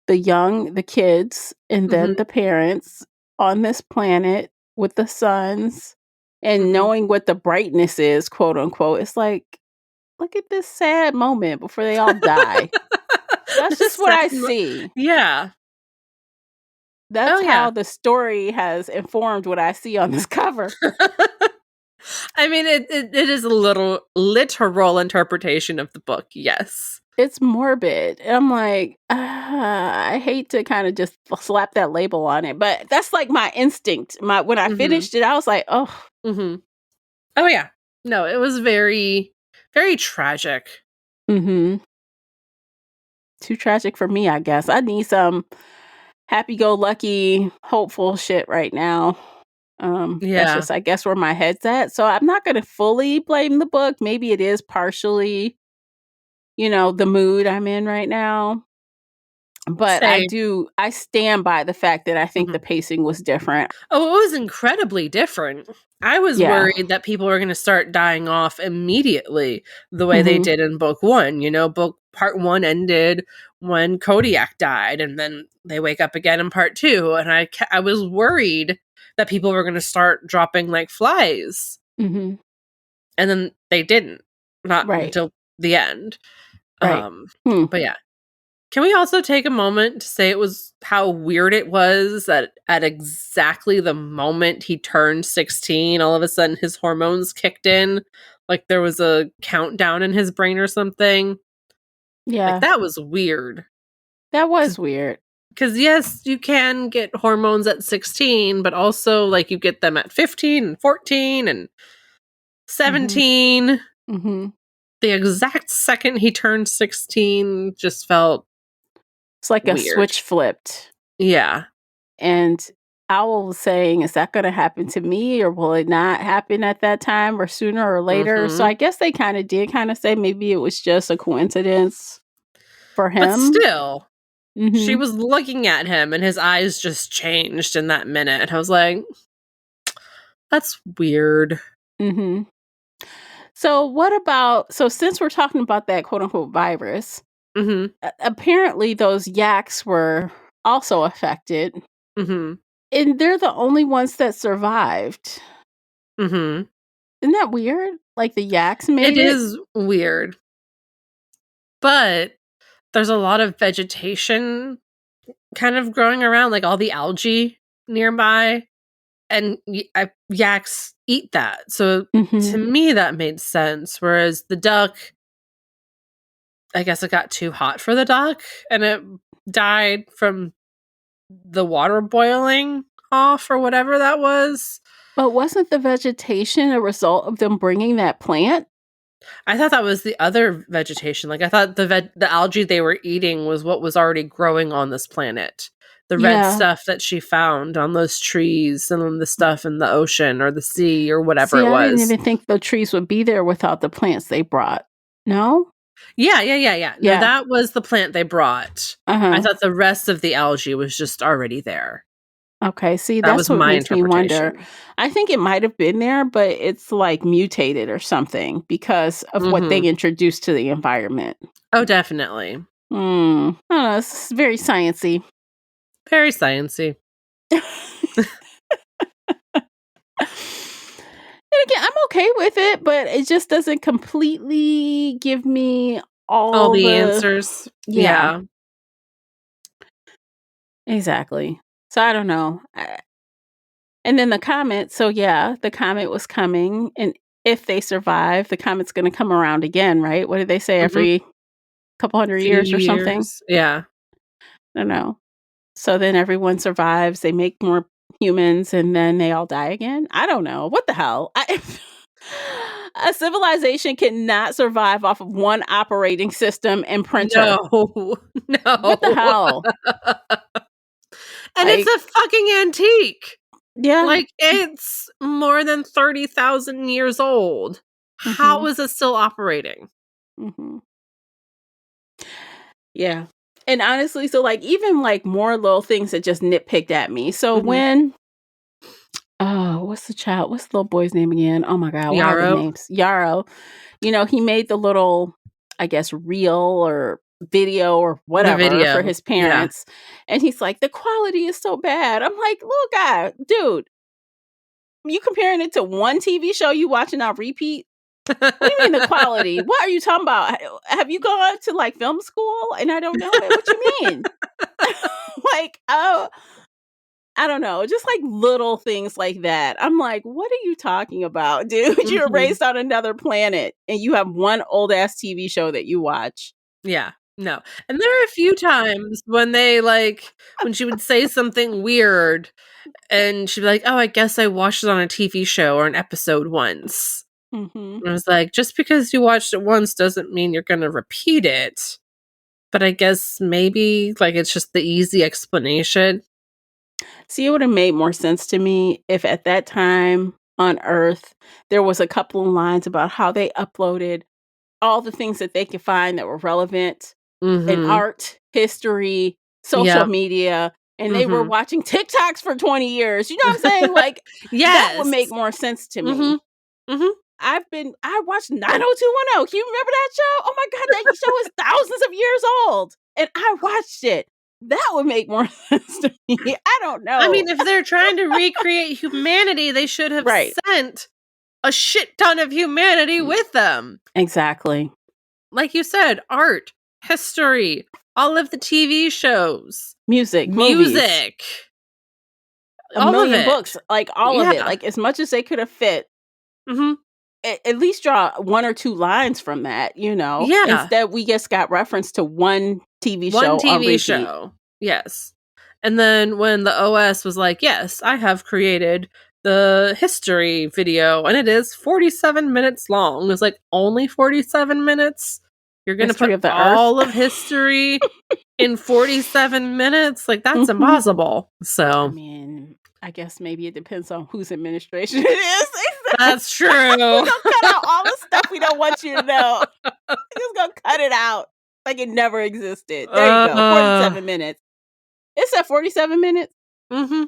the kids, and then Mhm, the parents on this planet with the suns, and mhm. knowing what the brightness is, quote unquote. It's like, look at this sad moment before they all die. That's The just what I sad mo see. Yeah. Oh, That's yeah. how the story has informed what I see on this cover. I mean, it is a little literal interpretation of the book, yes. It's morbid. And I'm like, I hate to kind of just slap that label on it, but that's like my instinct. When I Mhm, finished it, I was like, oh, mhm. Oh, yeah. No, it was very, very tragic. hmm, too tragic for me, I guess. I need some happy-go-lucky, hopeful shit right now. That's Yeah. just, I guess, where my head's at. So I'm not going to fully blame the book. Maybe it is partially, the mood I'm in right now. But Same. I stand by the fact that I think the Mhm. pacing was different. Oh, it was incredibly different. I was Yeah. worried that people were gonna start dying off immediately the way they Mhm. did in book 1, book part 1 ended when Kodiak died, and then they wake up again in part 2, and I was worried that people were gonna start dropping like flies, Mhm. and then they didn't, not Right. until the end. Right. Um, Hmm. but yeah. Can we also take a moment to say it was how weird it was that at exactly the moment he turned 16, all of a sudden his hormones kicked in? Like there was a countdown in his brain or something? Like Yeah. that was weird. That was weird. Because, yes, you can get hormones at 16, but also like you get them at 15 and 14 and Mhm. 17. Mhm. The exact second he turned 16 just felt It's like a weird. switch flipped, Yeah. and Owl was saying, "Is that gonna happen to me, or will it not happen at that time, or sooner or later?" So I Hmm. guess they kinda say maybe it was just a coincidence for But him. still, she Mhm. was looking at him and his eyes just changed in that minute. I was like, that's weird. Mhm. So since we're talking about that quote unquote virus, Mhm. apparently those yaks were also affected, Mhm. and they're the only ones that survived. Mhm. Isn't that weird? Like the yaks made It it? is weird. But there's a lot of vegetation kind of growing around, like all the algae nearby, and yaks eat that. So to me, that made sense. Whereas the duck, I guess it got too hot for the duck, and it died from the water boiling off or whatever that was. But wasn't the vegetation a result of them bringing that plant? I thought that was the other vegetation. Like I thought the algae they were eating was what was already growing on this planet. The red stuff that she found on those trees and on the stuff in the ocean or the sea or whatever it was. I didn't even think the trees would be there without the plants they brought. No? Yeah. No, that was the plant they brought. I thought the rest of the algae was just already there. Okay, see, that's what makes me wonder. I think it might have been there, but it's like mutated or something because of what they introduced to the environment. Oh, definitely. I don't know, it's very sciencey. Very sciencey. And again, I'm okay with it, but it just doesn't completely give me all the answers. Yeah. Exactly. So I don't know. And then the comet. So yeah, the comet was coming, and if they survive, the comet's going to come around again, right? What did they say? Every couple hundred years or something? Yeah. I don't know. So then everyone survives. They make more humans, and then they all die again. I don't know. What the hell? A civilization cannot survive off of one operating system and printer. No. What the hell? And it's a fucking antique. Yeah. Like, it's more than 30,000 years old. How is it still operating? Yeah. And honestly, so like even like more little things that just nitpicked at me. So when what's the little boy's name again? Oh my god, what are the names? Yarrow. He made the little, I guess, reel or video or whatever for his parents. And he's like, the quality is so bad. I'm like, little guy, dude, you comparing it to one TV show you watching on repeat? What do you mean the quality? What are you talking about? Have you gone to like film school and I don't know it? What you mean? Like, oh, I don't know. Just like little things like that. I'm like, what are you talking about, dude? You're raised on another planet and you have one old ass TV show that you watch. Yeah. No. And there are a few times when when she would say something weird and she'd be like, oh, I guess I watched it on a TV show or an episode once. And I was like, just because you watched it once doesn't mean you're going to repeat it. But I guess maybe it's just the easy explanation. See, it would have made more sense to me if at that time on Earth, there was a couple of lines about how they uploaded all the things that they could find that were relevant in art, history, social media, and they were watching TikToks for 20 years. You know what I'm saying? Like, that would make more sense to me. I watched 90210. Can you remember that show? Oh my God, that show is thousands of years old. And I watched it. That would make more sense to me. I don't know. I mean, if they're trying to recreate humanity, they should have sent a shit ton of humanity with them. Exactly. Like you said, art, history, all of the TV shows. Music. A million books. Like, all of it. Like, as much as they could have fit. At least draw one or two lines from that, Yeah. Instead, we just got reference to one TV show. One TV show. Yes. And then when the OS was like, yes, I have created the history video, and it is 47 minutes long. It's like, only 47 minutes? You're going to put all of history in 47 minutes? Like, that's impossible. So, I mean, I guess maybe it depends on whose administration it is. That's true. We're going to cut out all the stuff we don't want you to know. We're just going to cut it out like it never existed. There you go. 47 minutes. It's at 47 minutes? 47.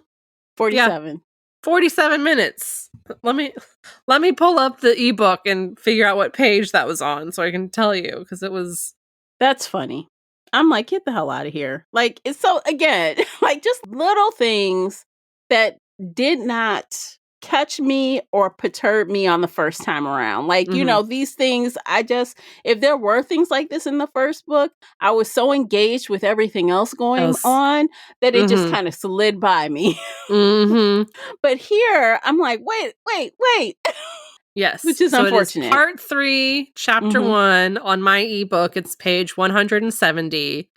Yeah. 47 minutes. Let me pull up the ebook and figure out what page that was on so I can tell you, because it was... That's funny. I'm like, get the hell out of here. Like, it's so, again, like just little things that did not catch me or perturb me on the first time around. Like, these things, if there were things like this in the first book, I was so engaged with everything else going on that it just kind of slid by me. But here, I'm like, wait. Yes. Which is unfortunate. It is part 3, chapter 1 on my ebook. It's page 170.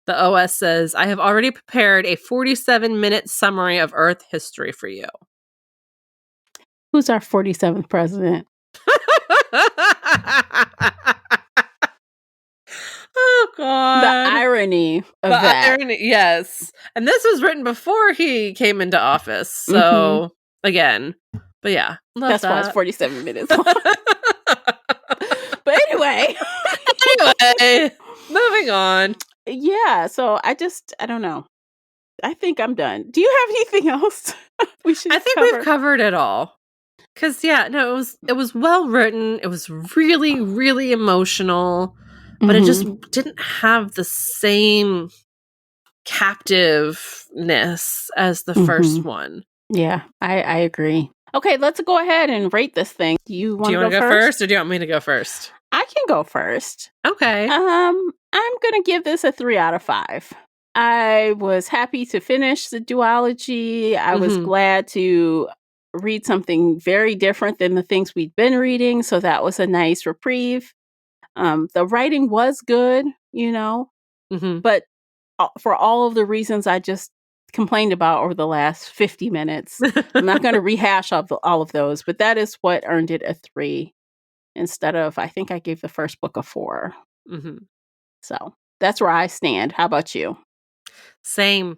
The OS says, I have already prepared a 47-minute summary of Earth history for you. Who's our 47th president? Oh, God. The irony of that. Irony, yes. And this was written before he came into office. So, again. But yeah. That's why it's 47 minutes long. But anyway. Moving on. Yeah, so I don't know. I think I'm done. Do you have anything else we should I think we've covered it all. Because, it was well written. It was really, really emotional. But it just didn't have the same captiveness as the first one. Yeah, I agree. Okay, let's go ahead and rate this thing. Do you want to go first or do you want me to go first? I can go first. Okay. I'm going to give this a 3 out of 5. I was happy to finish the duology. I was glad to read something very different than the things we'd been reading. So that was a nice reprieve. The writing was good, but for all of the reasons I just complained about over the last 50 minutes, I'm not going to rehash all of those, but that is what earned it a 3 instead of, I think I gave the first book a 4. So that's where I stand. How about you? Same.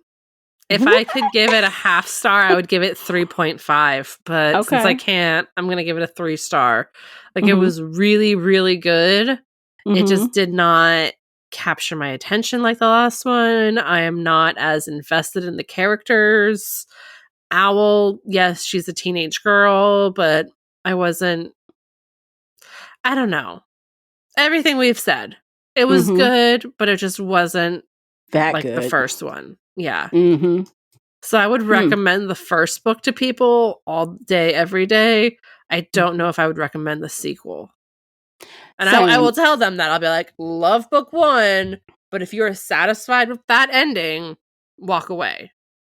If I could give it a half star, I would give it 3.5. But since I can't, I'm going to give it a 3 star. Like, it was really, really good. It just did not capture my attention like the last one. I am not as invested in the characters. Owl, yes, she's a teenage girl, but I don't know. Everything we've said. It was good, but it just wasn't that like good. The first one. Yeah. So I would recommend the first book to people all day, every day. I don't know if I would recommend the sequel. And I will tell them that. I'll be like, love book 1, but if you're satisfied with that ending, walk away.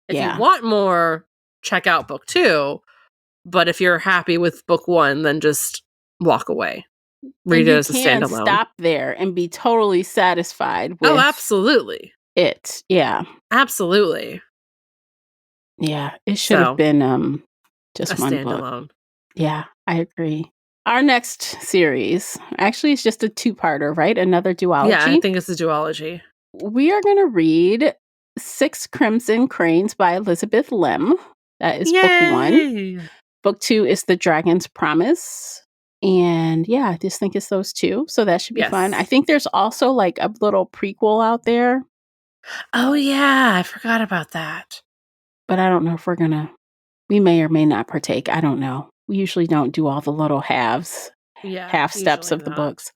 If you want more, check out book 2. But if you're happy with book 1, then just walk away. Read it as a standalone. You can't stop there and be totally satisfied with absolutely. it. Yeah. Absolutely. Yeah. It should have been just a one standalone. book. Yeah, I agree. Our next series, actually, it's just a 2-parter, right? Another duology. Yeah, I think it's a duology. We are going to read 6 Crimson Cranes by Elizabeth Lim. That is book 1. Book 2 is The Dragon's Promise. And yeah, I just think it's those 2. So that should be fun. I think there's also like a little prequel out there. Oh, yeah. I forgot about that. But I don't know if we may or may not partake. I don't know. We usually don't do all the little half steps of the books.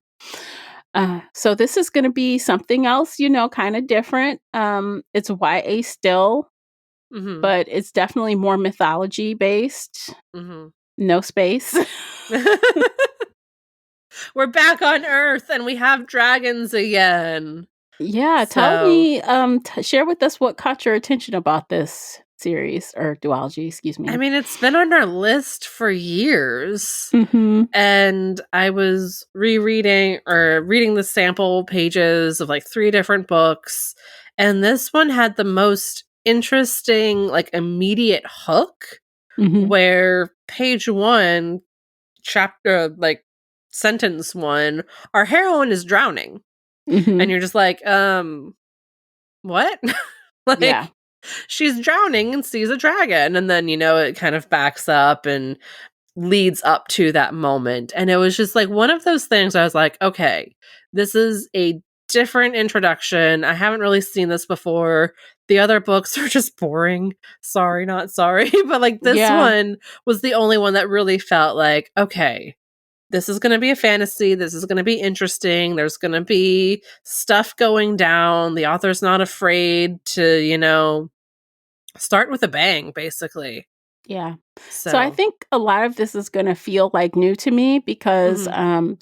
So this is going to be something else, kind of different. It's YA still, but it's definitely more mythology based. No space. We're back on Earth and we have dragons again. Yeah, tell me, share with us what caught your attention about this series or duology, excuse me. I mean, it's been on our list for years. And I was reading the sample pages of like 3 different books. And this one had the most interesting, like, immediate hook where page 1, chapter, like, sentence 1, our heroine is drowning. And you're just like, what? Like, she's drowning and sees a dragon. And then, it kind of backs up and leads up to that moment. And it was just like one of those things I was like, okay, this is a different introduction. I haven't really seen this before. The other books are just boring. Sorry, not sorry. But like this one was the only one that really felt like, okay, this is going to be a fantasy. This is going to be interesting. There's going to be stuff going down. The author's not afraid to, start with a bang, basically. Yeah. So I think a lot of this is going to feel like new to me because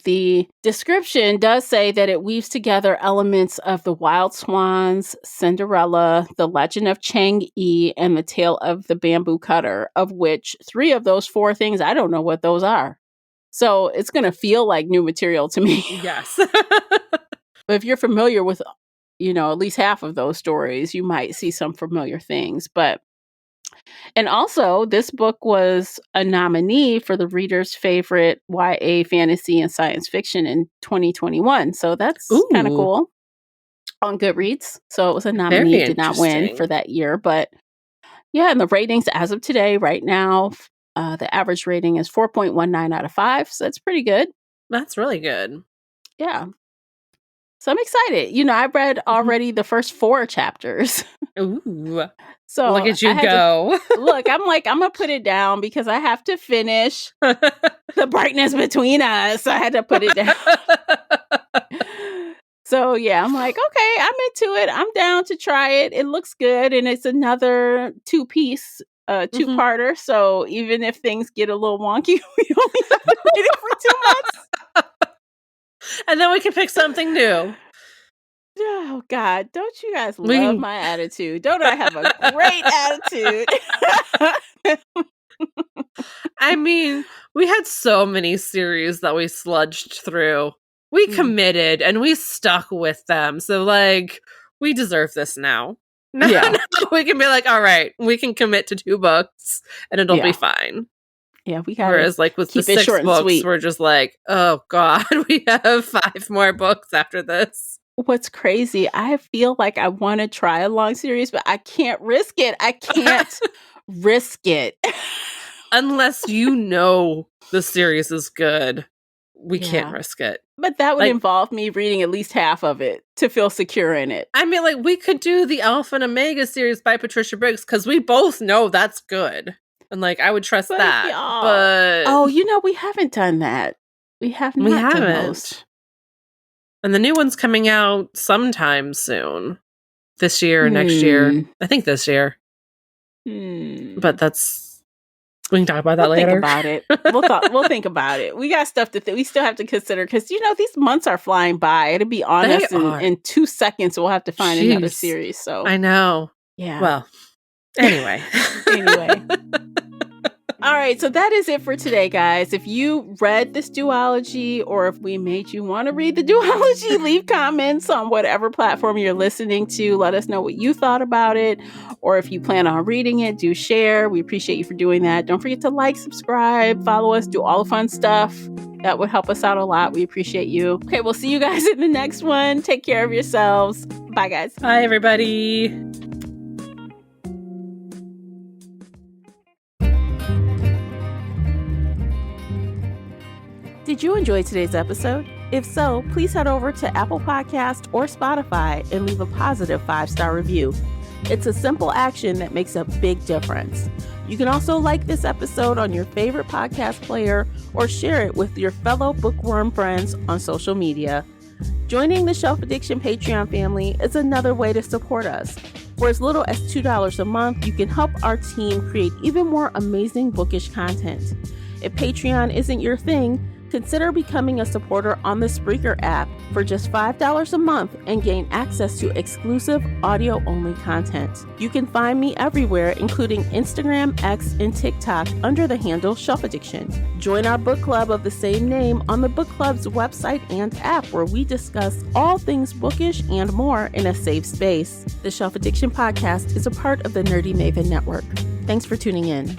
the description does say that it weaves together elements of the Wild Swans, Cinderella, the Legend of Chang-Yi, and the Tale of the Bamboo Cutter, of which 3 of those 4 things, I don't know what those are. So it's going to feel like new material to me. Yes. But if you're familiar with, at least half of those stories, you might see some familiar things. And also, this book was a nominee for the Reader's Favorite YA Fantasy and Science Fiction in 2021. So that's kind of cool on Goodreads. So it was a nominee, did not win for that year. But yeah, and the ratings as of today, right now, the average rating is 4.19 out of 5. So that's pretty good. That's really good. Yeah. So I'm excited. I read already the first 4 chapters. Ooh. So look at you go. I'm like, I'm going to put it down because I have to finish The Brightness Between Us. So I had to put it down. So yeah, I'm like, okay, I'm into it. I'm down to try it. It looks good. And it's another 2-piece, 2-parter. So even if things get a little wonky, we only have to read it for 2 months. And then we can pick something new. Oh, God. Don't you guys love my attitude? Don't I have a great attitude? I mean, we had so many series that we sludged through. We committed and we stuck with them. So, we deserve this now. Now we can be like, all right, we can commit to 2 books and it'll be fine. Yeah, we got. Whereas, with the 6 books, we're just like, oh God, we have 5 more books after this. What's crazy, I feel like I want to try a long series, but I can't risk it. I can't risk it. Unless the series is good, we can't risk it. But that would involve me reading at least half of it to feel secure in it. I mean, we could do the Alpha and Omega series by Patricia Briggs because we both know that's good. And, I would trust that. But... we haven't done that. We haven't. Done those. And the new one's coming out sometime soon. This year or next year. I think this year. But we can talk about that later. Think about it. We'll think about it. We got stuff to we still have to consider because, these months are flying by. To be honest, in 2 seconds, we'll have to find another series. So I know. Yeah. Well, anyway. All right, so that is it for today, guys. If you read this duology or if we made you want to read the duology, leave comments on whatever platform you're listening to. Let us know what you thought about it. Or if you plan on reading it, do share. We appreciate you for doing that. Don't forget to like, subscribe, follow us, do all the fun stuff. That would help us out a lot. We appreciate you. Okay, we'll see you guys in the next one. Take care of yourselves. Bye, guys. Bye, everybody. Did you enjoy today's episode? If so, please head over to Apple Podcast or Spotify and leave a positive 5-star review. It's a simple action that makes a big difference. You can also like this episode on your favorite podcast player or share it with your fellow bookworm friends on social media. Joining the Shelf Addiction Patreon family is another way to support us. For as little as $2 a month, you can help our team create even more amazing bookish content. If Patreon isn't your thing, consider becoming a supporter on the Spreaker app for just $5 a month and gain access to exclusive audio-only content. You can find me everywhere, including Instagram, X, and TikTok under the handle Shelf Addiction. Join our book club of the same name on the book club's website and app, where we discuss all things bookish and more in a safe space. The Shelf Addiction podcast is a part of the Nerdy Maven Network. Thanks for tuning in.